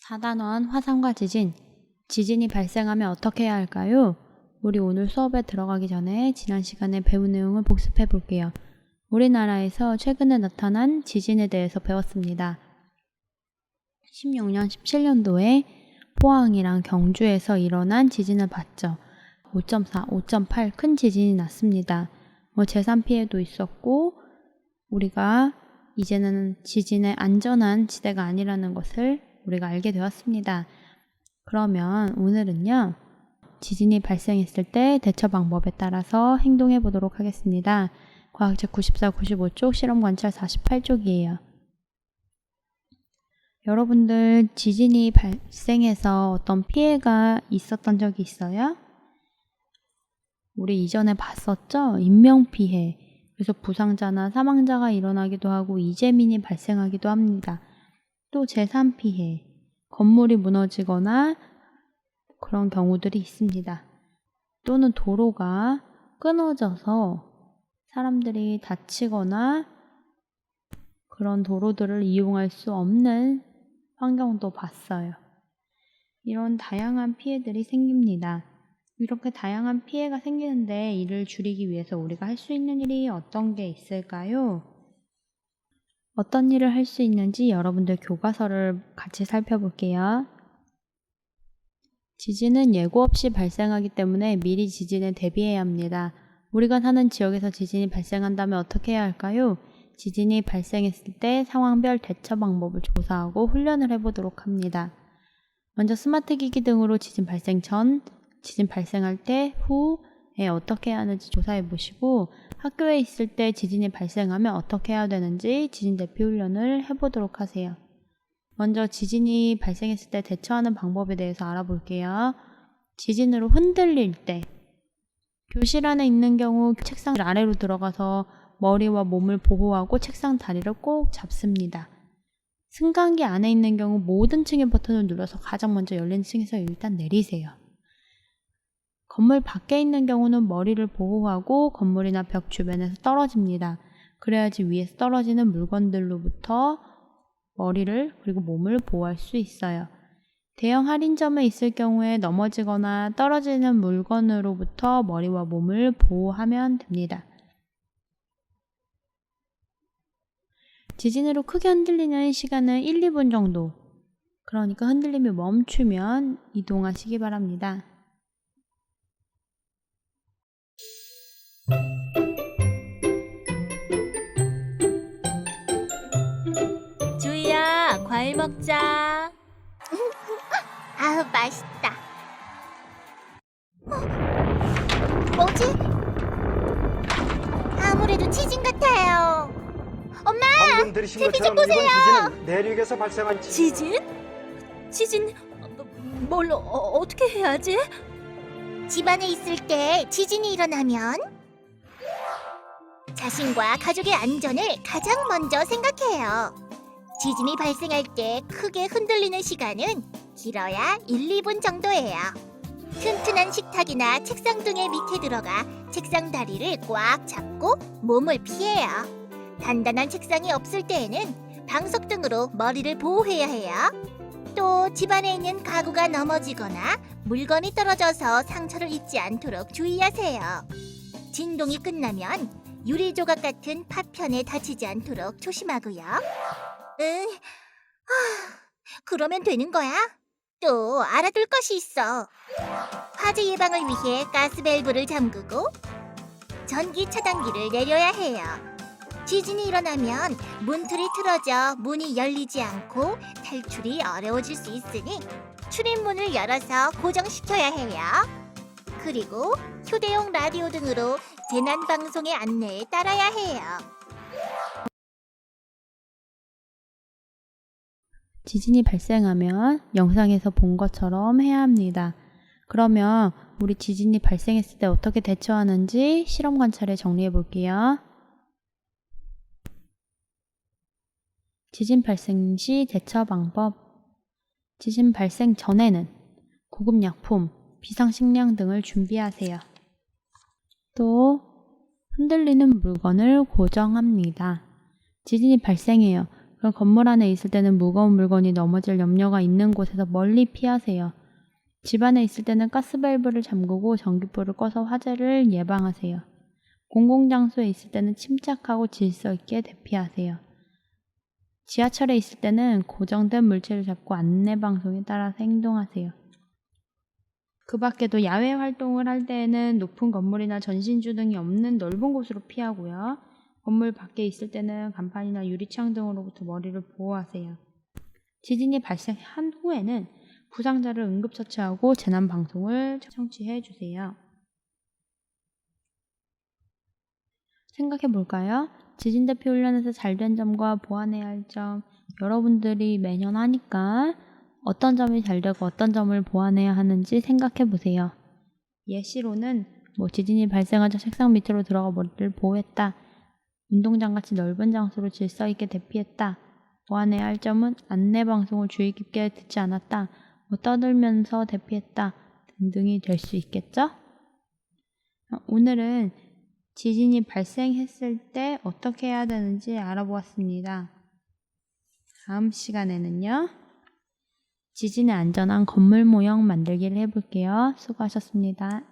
4단원 화산과 지진. 지진이 발생하면 어떻게 해야 할까요? 우리 오늘 수업에 들어가기 전에 지난 시간에 배운 내용을 복습해 볼게요. 우리나라에서 최근에 나타난 지진에 대해서 배웠습니다. 16년, 17년도에 포항이랑 경주에서 일어난 지진을 봤죠. 5.4, 5.8 큰 지진이 났습니다. 재산 피해도 있었고 우리가 이제는 지진의 안전한 지대가 아니라는 것을 우리가 알게 되었습니다. 그러면 오늘은요, 지진이 발생했을 때 대처 방법에 따라서 행동해 보도록 하겠습니다. 과학책 94, 95쪽, 실험 관찰 48쪽이에요. 여러분들 지진이 발생해서 어떤 피해가 있었던 적이 있어요? 우리 이전에 봤었죠? 인명피해. 그래서 부상자나 사망자가 일어나기도 하고 이재민이 발생하기도 합니다. 또 재산피해, 건물이 무너지거나 그런 경우들이 있습니다. 또는 도로가 끊어져서 사람들이 다치거나 그런 도로들을 이용할 수 없는 환경도 봤어요. 이런 다양한 피해들이 생깁니다. 이렇게 다양한 피해가 생기는데 이를 줄이기 위해서 우리가 할 수 있는 일이 어떤 게 있을까요? 어떤 일을 할 수 있는지 여러분들 교과서를 같이 살펴볼게요. 지진은 예고 없이 발생하기 때문에 미리 지진에 대비해야 합니다. 우리가 사는 지역에서 지진이 발생한다면 어떻게 해야 할까요? 지진이 발생했을 때 상황별 대처 방법을 조사하고 훈련을 해보도록 합니다. 먼저 스마트 기기 등으로 지진 발생 전, 지진 발생할 때, 후에 어떻게 해야 하는지 조사해 보시고 학교에 있을 때 지진이 발생하면 어떻게 해야 되는지 지진 대피 훈련을 해보도록 하세요. 먼저 지진이 발생했을 때 대처하는 방법에 대해서 알아볼게요. 지진으로 흔들릴 때, 교실 안에 있는 경우 책상 아래로 들어가서 머리와 몸을 보호하고 책상 다리를 꼭 잡습니다. 승강기 안에 있는 경우 모든 층의 버튼을 눌러서 가장 먼저 열린 층에서 일단 내리세요. 건물 밖에 있는 경우는 머리를 보호하고 건물이나 벽 주변에서 떨어집니다. 그래야지 위에서 떨어지는 물건들로부터 머리를 그리고 몸을 보호할 수 있어요. 대형 할인점에 있을 경우에 넘어지거나 떨어지는 물건으로부터 머리와 몸을 보호하면 됩니다. 지진으로 크게 흔들리는 시간은 1, 2분 정도. 그러니까 흔들림이 멈추면 이동하시기 바랍니다. 주희야, 과일 먹자. 아우, 맛있다. 뭐지? 아무래도 지진 같아요. 엄마! 방금 들으신 TV 좀 것처럼 보세요. 이번 지진은 내륙에서 발생한 지진? 뭘 어떻게 해야지? 집안에 있을 때 지진이 일어나면 자신과 가족의 안전을 가장 먼저 생각해요. 지진이 발생할 때 크게 흔들리는 시간은 길어야 1, 2분 정도예요. 튼튼한 식탁이나 책상 등의 밑에 들어가 책상 다리를 꽉 잡고 몸을 피해요. 단단한 책상이 없을 때에는 방석 등으로 머리를 보호해야 해요. 또 집안에 있는 가구가 넘어지거나 물건이 떨어져서 상처를 입지 않도록 주의하세요. 진동이 끝나면 유리 조각 같은 파편에 다치지 않도록 조심하고요. 그러면 되는 거야? 또 알아둘 것이 있어. 화재 예방을 위해 가스 밸브를 잠그고 전기 차단기를 내려야 해요. 지진이 일어나면 문틀이 틀어져 문이 열리지 않고 탈출이 어려워질 수 있으니 출입문을 열어서 고정시켜야 해요. 그리고 휴대용 라디오 등으로 재난방송의 안내에 따라야 해요. 지진이 발생하면 영상에서 본 것처럼 해야 합니다. 그러면 우리 지진이 발생했을 때 어떻게 대처하는지 실험 관찰에 정리해 볼게요. 지진 발생 시 대처 방법. 지진 발생 전에는 구급약품, 비상식량 등을 준비하세요. 또 흔들리는 물건을 고정합니다. 지진이 발생해요. 그럼 건물 안에 있을 때는 무거운 물건이 넘어질 염려가 있는 곳에서 멀리 피하세요. 집 안에 있을 때는 가스밸브를 잠그고 전기불을 꺼서 화재를 예방하세요. 공공장소에 있을 때는 침착하고 질서 있게 대피하세요. 지하철에 있을 때는 고정된 물체를 잡고 안내방송에 따라서 행동하세요. 그 밖에도 야외 활동을 할 때에는 높은 건물이나 전신주 등이 없는 넓은 곳으로 피하고요. 건물 밖에 있을 때는 간판이나 유리창 등으로부터 머리를 보호하세요. 지진이 발생한 후에는 부상자를 응급처치하고 재난방송을 청취해 주세요. 생각해 볼까요? 지진 대피 훈련에서 잘된 점과 보완해야 할 점, 여러분들이 매년 하니까 어떤 점이 잘 되고 어떤 점을 보완해야 하는지 생각해 보세요. 예시로는 지진이 발생하자 책상 밑으로 들어가 머리를 보호했다. 운동장같이 넓은 장소로 질서 있게 대피했다. 보완해야 할 점은 안내방송을 주의 깊게 듣지 않았다. 떠들면서 대피했다. 등등이 될 수 있겠죠? 오늘은 지진이 발생했을 때 어떻게 해야 되는지 알아보았습니다. 다음 시간에는요, 지진에 안전한 건물 모형 만들기를 해볼게요. 수고하셨습니다.